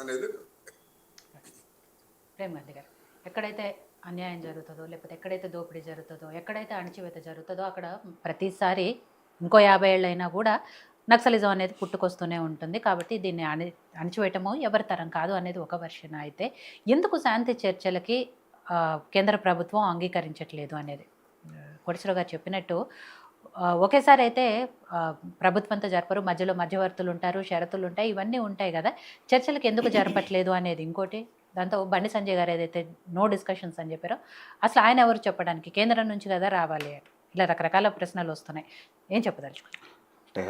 అనేది. ప్రేమగాంధీ గారు, ఎక్కడైతే అన్యాయం జరుగుతుందో, లేకపోతే ఎక్కడైతే దోపిడీ జరుగుతుందో, ఎక్కడైతే అణచివేత జరుగుతుందో అక్కడ ప్రతిసారి ఇంకో 50 ఏళ్ళైనా కూడా నక్సలిజం అనేది పుట్టుకొస్తూనే ఉంటుంది. కాబట్టి దీన్ని అణచివేయటము ఎవరి తరం కాదు అనేది ఒక వర్షన్. అయితే ఎందుకు శాంతి చర్చలకి కేంద్ర ప్రభుత్వం అంగీకరించట్లేదు అనేది కోటేశ్వరరావు గారు చెప్పినట్టు ఒకేసారి అయితే ప్రభుత్వంతో జరపరు, మధ్యలో మధ్యవర్తులు ఉంటారు, షరతులు ఉంటాయి, ఇవన్నీ ఉంటాయి కదా. చర్చలకు ఎందుకు జరపట్లేదు అనేది ఇంకోటి. దాంతో బండి సంజయ్ గారు ఏదైతే నో డిస్కషన్స్ అని చెప్పారో అసలు ఆయన ఎవరు చెప్పడానికి, కేంద్రం నుంచి కదా రావాలి అని ఇలా రకరకాల ప్రశ్నలు వస్తున్నాయి. ఏం చెప్పదలుచుకున్నారు? అంటే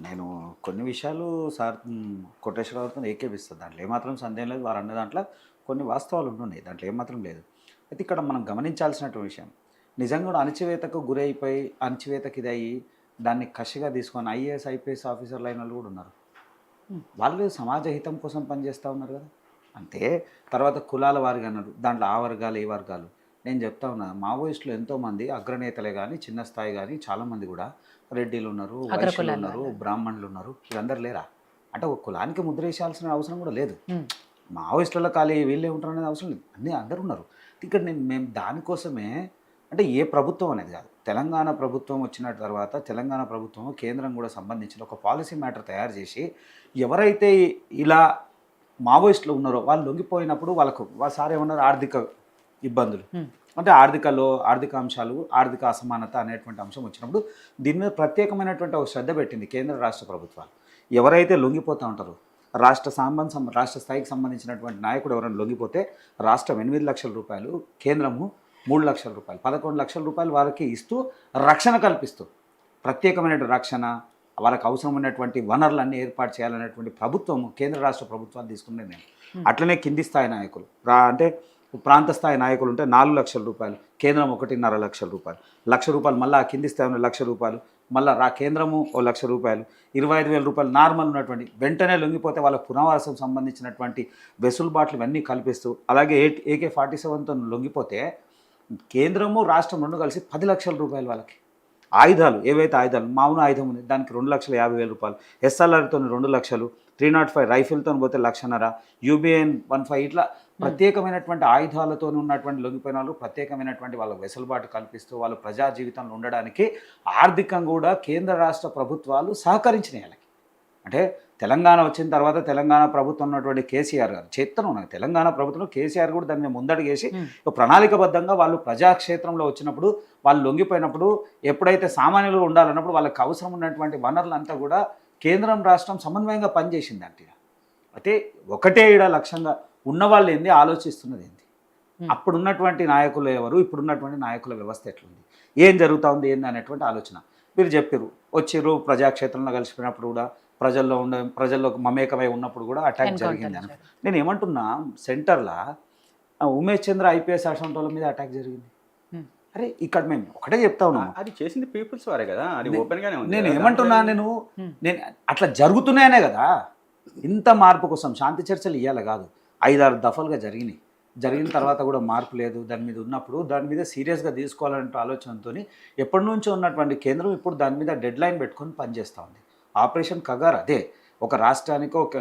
నేను కొన్ని విషయాలు సార్ కోటేశ్వరరావుతో ఏకేపిస్తాను. దాంట్లో ఏమాత్రం సందేహం లేదు. వారు అన్న దాంట్లో కొన్ని వాస్తవాలు ఉంటున్నాయి, దాంట్లో ఏమాత్రం లేదు. అయితే ఇక్కడ మనం గమనించాల్సినటువంటి విషయం, నిజంగా కూడా అణచివేతకు గురైపోయి అణచివేతకి ఇదయ్యి దాన్ని కసిగా తీసుకొని ఐఏఎస్ ఐపీఎస్ ఆఫీసర్లు అయిన వాళ్ళు కూడా ఉన్నారు. వాళ్ళు సమాజ హితం కోసం పనిచేస్తూ ఉన్నారు కదా. అంతే. తర్వాత కులాల వారిగా అన్నారు, దాంట్లో ఆ వర్గాలు ఈ వర్గాలు. నేను చెప్తా ఉన్నా, మావోయిస్టులు ఎంతోమంది అగ్రనేతలే కానీ చిన్న స్థాయి కానీ చాలామంది కూడా రెడ్డిలు ఉన్నారు, వైశ్యులు ఉన్నారు, బ్రాహ్మణులు ఉన్నారు. వీళ్ళందరూ లేరా? అంటే ఒక కులానికి ముద్ర వేసాల్సిన అవసరం కూడా లేదు. మావోయిస్టులలో ఖాళీ వీళ్ళే ఉంటారు అనేది అవసరం లేదు, అన్నీ అందరూ ఉన్నారు. ఇక్కడ మేము దానికోసమే, అంటే ఏ ప్రభుత్వం అనేది కాదు, తెలంగాణ ప్రభుత్వం వచ్చిన తర్వాత తెలంగాణ ప్రభుత్వం కేంద్రం కూడా సంబంధించిన ఒక పాలసీ మ్యాటర్ తయారు చేసి ఎవరైతే ఇలా మావోయిస్టులు ఉన్నారో వాళ్ళు లొంగిపోయినప్పుడు వాళ్ళకు సార్ ఏమన్నారు, ఆర్థిక ఇబ్బందులు, అంటే ఆర్థిక అంశాలు, ఆర్థిక అసమానత అనేటువంటి అంశం వచ్చినప్పుడు దీని మీద ప్రత్యేకమైనటువంటి ఒక శ్రద్ధ పెట్టింది కేంద్ర రాష్ట్ర ప్రభుత్వాలు. ఎవరైతే లొంగిపోతూ ఉంటారో రాష్ట్ర స్థాయికి సంబంధించినటువంటి నాయకుడు ఎవరైనా లొంగిపోతే రాష్ట్రం 8 లక్షల రూపాయలు, కేంద్రము 3 లక్షల రూపాయలు, 11 లక్షల రూపాయలు వారికి ఇస్తూ రక్షణ కల్పిస్తూ, ప్రత్యేకమైన రక్షణ, వాళ్ళకి అవసరమైనటువంటి వనరులన్నీ ఏర్పాటు చేయాలనేటువంటి ప్రభుత్వం, కేంద్ర రాష్ట్ర ప్రభుత్వాలు తీసుకునే నేను. అట్లనే కింది స్థాయి నాయకులు అంటే ప్రాంత స్థాయి నాయకులు ఉంటే 4 లక్షల రూపాయలు, కేంద్రం 1.5 లక్షల రూపాయలు, ₹1,00,000 మళ్ళీ కింది స్థాయి ₹1,00,000, మళ్ళీ కేంద్రము ₹1,00,000, 25,000 రూపాయలు నార్మల్ ఉన్నటువంటి వెంటనే లొంగిపోతే వాళ్ళకు పునరావాసం సంబంధించినటువంటి వెసులుబాట్లు ఇవన్నీ కల్పిస్తూ, అలాగే AK-47తో లొంగిపోతే కేంద్రము రాష్ట్రం రెండు కలిసి 10 లక్షల రూపాయలు వాళ్ళకి. ఆయుధాలు ఏవైతే ఆయుధాలు, మామూలు ఆయుధం ఉంది దానికి ₹2,50,000, SLRతో 2 లక్షలు, 305 రైఫిల్తో పోతే 1,50,000, UBN 15 ఇట్లా ప్రత్యేకమైనటువంటి ఆయుధాలతో ఉన్నటువంటి లొంగిపోయిన వాళ్ళు ప్రత్యేకమైనటువంటి వాళ్ళకు వెసులుబాటు కల్పిస్తూ వాళ్ళు ప్రజా జీవితంలో ఉండడానికి ఆర్థికంగా కూడా కేంద్ర రాష్ట్ర ప్రభుత్వాలు సహకరించినాయి వాళ్ళకి. అంటే తెలంగాణ వచ్చిన తర్వాత తెలంగాణ ప్రభుత్వం ఉన్నటువంటి కేసీఆర్ గారు చేతనం ఉన్నది. తెలంగాణ ప్రభుత్వంలో కేసీఆర్ కూడా దాన్ని ముందడుగేసి ప్రణాళికబద్ధంగా వాళ్ళు ప్రజాక్షేత్రంలో వచ్చినప్పుడు, వాళ్ళు లొంగిపోయినప్పుడు, ఎప్పుడైతే సామాన్యులు ఉండాలన్నప్పుడు వాళ్ళకి అవసరం ఉన్నటువంటి వనరులంతా కూడా కేంద్రం రాష్ట్రం సమన్వయంగా పనిచేసింది. అంటే అయితే ఒకటే ఈడ లక్ష్యంగా ఉన్నవాళ్ళు ఏంది, ఆలోచిస్తున్నది ఏంది, అప్పుడున్నటువంటి నాయకులు ఎవరు, ఇప్పుడున్నటువంటి నాయకుల వ్యవస్థ ఎట్లుంది, ఏం జరుగుతూ ఉంది ఏంది అనేటువంటి ఆలోచన. మీరు చెప్పారు, వచ్చిర్రు ప్రజాక్షేత్రంలో కలిసిపోయినప్పుడు కూడా ప్రజల్లో మమేకమై ఉన్నప్పుడు కూడా అటాక్ జరిగింది అని. నేను ఏమంటున్నా, సెంటర్లో ఉమేష్ చంద్ర ఐపీఎస్ అసంటోళ్ళ మీద అటాక్ జరిగింది. అరే ఇక్కడ మేము ఒకటే చెప్తా ఉన్నాం, అది చేసింది పీపుల్స్ వారే కదా, అది ఓపెన్ గానే ఉంది. నేను ఏమంటున్నా, నేను అట్లా జరుగుతున్నాయనే కదా. ఇంత మార్పు కోసం శాంతి చర్చలు ఇవ్వాలి కాదు, 5-6 దఫలుగా జరిగిన తర్వాత కూడా మార్పు లేదు. దాని మీద ఉన్నప్పుడు దాని మీద సీరియస్గా తీసుకోవాలంటే ఆలోచనతో ఎప్పటి నుంచో ఉన్నటువంటి కేంద్రం ఇప్పుడు దాని మీద డెడ్ లైన్ పెట్టుకొని పనిచేస్తూ ఉంది. ఆపరేషన్ కగార్ అదే, ఒక రాష్ట్రానికో, ఒక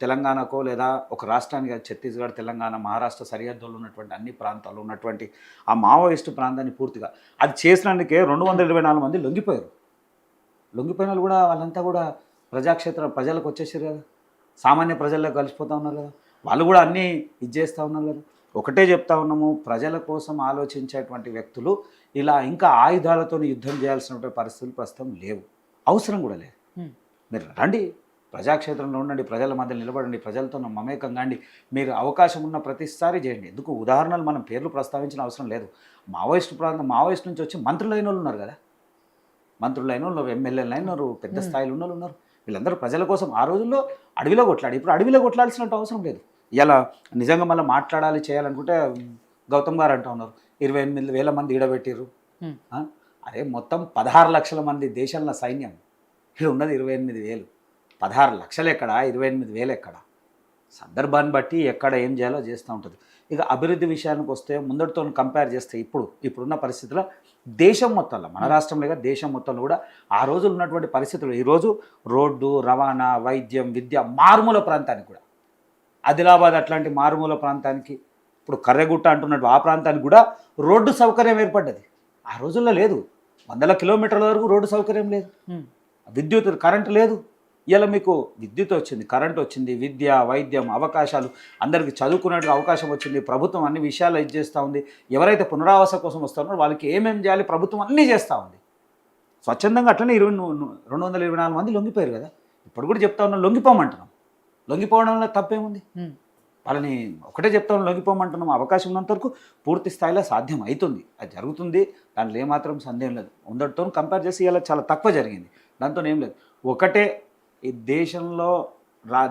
తెలంగాణకో, లేదా ఒక రాష్ట్రానికి ఛత్తీస్గఢ్, తెలంగాణ, మహారాష్ట్ర సరిహద్దుల్లో ఉన్నటువంటి అన్ని ప్రాంతాల్లో ఉన్నటువంటి ఆ మావోయిస్టు ప్రాంతాన్ని పూర్తిగా అది చేసినందుకే 224 మంది లొంగిపోయిన వాళ్ళు కూడా వాళ్ళంతా కూడా ప్రజలకు వచ్చేసారు కదా, సామాన్య ప్రజల్లో కలిసిపోతూ ఉన్నారు కదా, వాళ్ళు కూడా అన్నీ చేస్తూ ఉన్నారు కదా. ఒకటే చెప్తా ఉన్నాము, ప్రజల కోసం ఆలోచించేటువంటి వ్యక్తులు ఇలా ఇంకా ఆయుధాలతో యుద్ధం చేయాల్సినటువంటి పరిస్థితులు ప్రస్తుతం లేవు, అవసరం కూడా లేదు. మీరు రండి, ప్రజాక్షేత్రంలో ఉండండి, ప్రజల మధ్య నిలబడండి, ప్రజలతో మమేకం కాండి, మీరు అవకాశం ఉన్న ప్రతిసారి చేయండి. ఎందుకు ఉదాహరణలు మనం పేర్లు ప్రస్తావించిన అవసరం లేదు. మావోయిస్ట్ నుంచి వచ్చి మంత్రులైన వాళ్ళు ఉన్నారు కదా, మంత్రులైన వాళ్ళు, ఎమ్మెల్యేలు అయినారు, పెద్ద స్థాయిలో ఉన్న వాళ్ళు ఉన్నారు. వీళ్ళందరూ ప్రజల కోసం ఆ రోజుల్లో అడవిలో కొట్లాడి, ఇప్పుడు అడవిలో కొట్లాడాల్సినట్టు అవసరం లేదు. ఇలా నిజంగా మళ్ళీ మాట్లాడాలి చేయాలనుకుంటే గౌతమ్ గారు అంటూ ఉన్నారు 28,000 మంది ఈడబెట్టిర్రు. అదే మొత్తం 16 లక్షల మంది దేశంలో సైన్యం, ఇక్కడ ఉన్నది 28,000. 16 లక్షలు ఎక్కడ, 28,000 ఎక్కడ? సందర్భాన్ని బట్టి ఎక్కడ ఏం చేయాలో చేస్తూ ఉంటుంది. ఇక అభివృద్ధి విషయానికి వస్తే ముందటితో కంపేర్ చేస్తే ఇప్పుడున్న పరిస్థితుల్లో దేశం మొత్తంలో, మన రాష్ట్రంలో దేశం మొత్తంలో కూడా ఆ రోజులు ఉన్నటువంటి పరిస్థితులు ఈరోజు రోడ్డు, రవాణా, వైద్యం, విద్య, మారుమూల ప్రాంతానికి కూడా ఆదిలాబాద్ అట్లాంటి మారుమూల ప్రాంతానికి, ఇప్పుడు కర్రెగుట్ట అంటున్నట్టు ఆ ప్రాంతానికి కూడా రోడ్డు సౌకర్యం ఏర్పడ్డది. ఆ రోజుల్లో లేదు. 100 కిలోమీటర్ల వరకు రోడ్డు సౌకర్యం లేదు, విద్యుత్ కరెంటు లేదు. ఇలా మీకు విద్యుత్ వచ్చింది, కరెంట్ వచ్చింది, విద్య వైద్యం అవకాశాలు, అందరికీ చదువుకునేట్టుగా అవకాశం వచ్చింది. ప్రభుత్వం అన్ని విషయాలు ఇది చేస్తూ ఉంది. ఎవరైతే పునరావాస కోసం వస్తున్నారో వాళ్ళకి ఏమేమి చేయాలి ప్రభుత్వం అన్నీ చేస్తూ ఉంది. స్వచ్ఛందంగా అట్లనే 224 మంది లొంగిపోయారు కదా. ఇప్పుడు కూడా చెప్తా ఉన్నాం, లొంగిపోమంటున్నాం. లొంగిపోవడంలో తప్పేముంది? వాళ్ళని ఒకటే చెప్తా ఉన్నాం, లొంగిపోమంటున్నాం. అవకాశం ఉన్నంత వరకు పూర్తి స్థాయిలో సాధ్యం అవుతుంది, అది జరుగుతుంది. దాంట్లో ఏమాత్రం సందేహం లేదు. ఉండటంతో కంపేర్ చేసి ఇలా చాలా తక్కువ జరిగింది, దాంతో ఏం లేదు. ఒకటే ఈ దేశంలో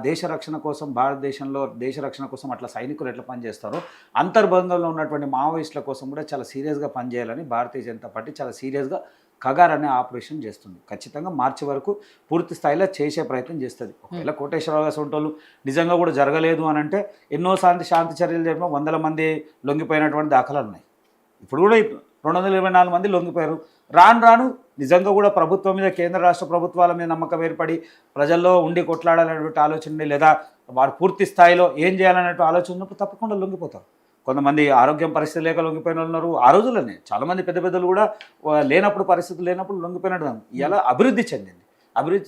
దేశ రక్షణ కోసం, భారతదేశంలో దేశ రక్షణ కోసం అట్లా సైనికులు ఎట్లా పనిచేస్తారో అంతర్బంధంలో ఉన్నటువంటి మావోయిస్టుల కోసం కూడా చాలా సీరియస్గా పనిచేయాలని భారతీయ జనతా పార్టీ చాలా సీరియస్గా కగార్ అనే ఆపరేషన్ చేస్తుంది. ఖచ్చితంగా మార్చి వరకు పూర్తి స్థాయిలో చేసే ప్రయత్నం చేస్తుంది. ఒకవేళ కోటేశ్వరరావు గారి సొంటోళ్ళు నిజంగా కూడా జరగలేదు అని అంటే ఎన్నోసార్లు శాంతి చర్యలు జరిపిన 100 మంది లొంగిపోయినటువంటి దాఖలాలు ఉన్నాయి. ఇప్పుడు కూడా 224 మంది లొంగిపోయారు. రాను నిజంగా కూడా ప్రభుత్వం మీద, కేంద్ర రాష్ట్ర ప్రభుత్వాల మీద నమ్మకం ఏర్పడి ప్రజల్లో ఉండి కొట్లాడాలనేటువంటి ఆలోచన, లేదా వారు పూర్తి స్థాయిలో ఏం చేయాలనేటువంటి ఆలోచన ఉన్నప్పుడు తప్పకుండా లొంగిపోతారు. కొంతమంది ఆరోగ్యం పరిస్థితి లేక లొంగిపోయిన వాళ్ళు ఉన్నారు. ఆ రోజుల్లోనే చాలామంది పెద్దలు కూడా లేనప్పుడు, పరిస్థితులు లేనప్పుడు లొంగిపోయినట్టు. ఇలా అభివృద్ధి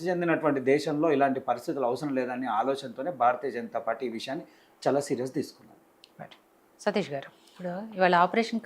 చెందినటువంటి దేశంలో ఇలాంటి పరిస్థితులు అవసరం లేదనే ఆలోచనతోనే భారతీయ జనతా పార్టీ ఈ విషయాన్ని చాలా సీరియస్ తీసుకున్నారు. సతీష్ గారు, ఇప్పుడు ఇవాళ ఆపరేషన్